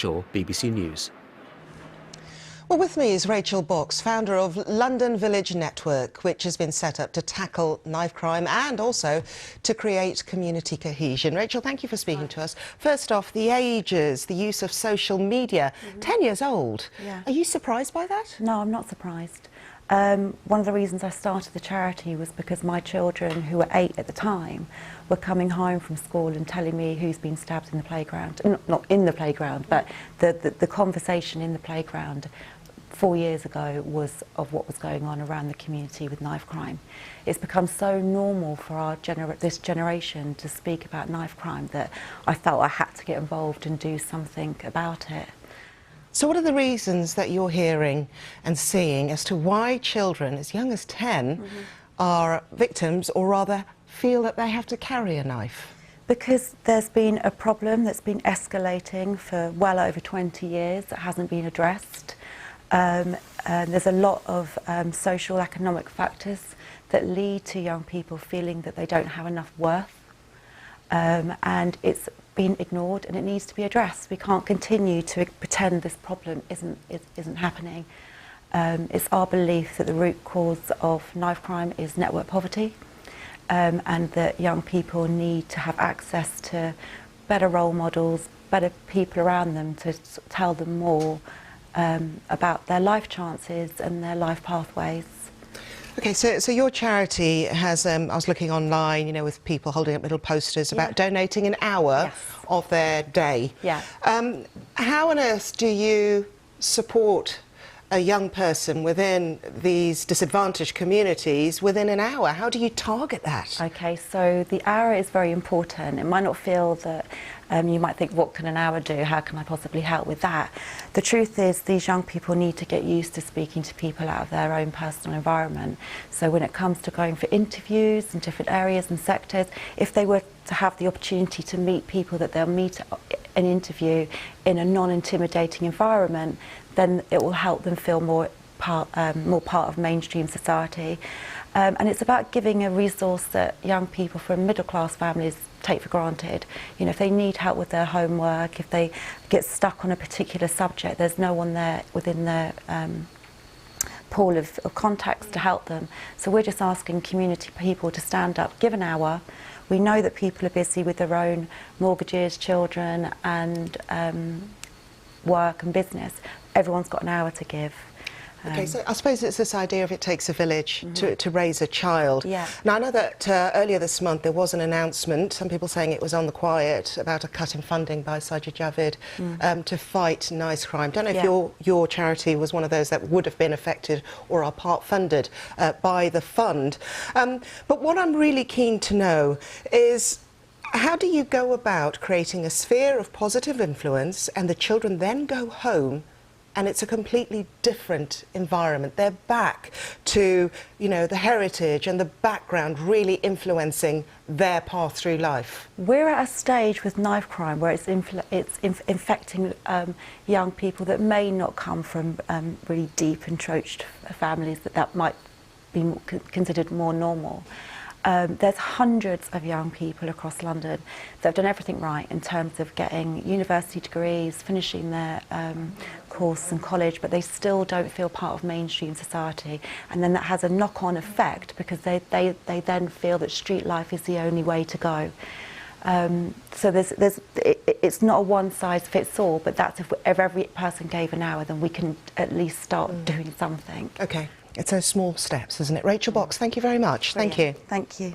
BBC News. Well, with me is Rachel Box, founder of London Village Network, which has been set up to tackle knife crime and also to create community cohesion. Rachel, thank you for speaking to us. First off, the ages, the use of social media, 10 years old. Yeah. Are you surprised by that? No, I'm not surprised. One of the reasons I started the charity was because my children, who were 8 at the time, were coming home from school and telling me who's been stabbed in the playground. Not in the playground, but the conversation in the playground 4 years ago was of what was going on around the community with knife crime. It's become so normal for this generation to speak about knife crime that I felt I had to get involved and do something about it. So what are the reasons that you're hearing and seeing as to why children as young as 10 are victims, or rather feel that they have to carry a knife? Because there's been a problem that's been escalating for well over 20 years that hasn't been addressed. There's a lot of social economic factors that lead to young people feeling that they don't have enough worth, and it's been ignored and it needs to be addressed. We can't continue to pretend this problem isn't happening. It's our belief that the root cause of knife crime is network poverty, and that young people need to have access to better role models, better people around them to tell them more about their life chances and their life pathways. Okay, so your charity has, I was looking online, you know, with people holding up little posters about donating an hour of their day. Yeah. How on earth do you support a young person within these disadvantaged communities within an hour? How do you target that? Okay, so the hour is very important. It might not feel that you might think, what can an hour do? How can I possibly help with that? The truth is these young people need to get used to speaking to people out of their own personal environment. So when it comes to going for interviews in different areas and sectors, if they were to have the opportunity to meet people that they'll meet an interview in a non-intimidating environment, then it will help them feel more part of mainstream society. And it's about giving a resource that young people from middle-class families take for granted. You know, if they need help with their homework, if they get stuck on a particular subject, there's no one there within their pool of contacts to help them. So we're just asking community people to stand up, give an hour. We know that people are busy with their own mortgages, children and work and business. Everyone's got an hour to give. Okay, so I suppose it's this idea of it takes a village to raise a child. Yeah. Now, I know that earlier this month there was an announcement, some people saying it was on the quiet, about a cut in funding by Sajid Javid to fight knife crime. Don't know if your charity was one of those that would have been affected or are part funded by the fund. But what I'm really keen to know is, how do you go about creating a sphere of positive influence and the children then go home and it's a completely different environment? They're back to, you know, the heritage and the background really influencing their path through life. We're at a stage with knife crime where it's infecting young people that may not come from really deep entrenched families that might be considered more normal. There's hundreds of young people across London that have done everything right in terms of getting university degrees, finishing their course in college, but they still don't feel part of mainstream society. And then that has a knock-on effect because they then feel that street life is the only way to go. So it's not a one-size-fits-all, but that's if every person gave an hour, then we can at least start doing something. Okay. It's those small steps, isn't it? Rachel Box, thank you very much. Brilliant. Thank you. Thank you.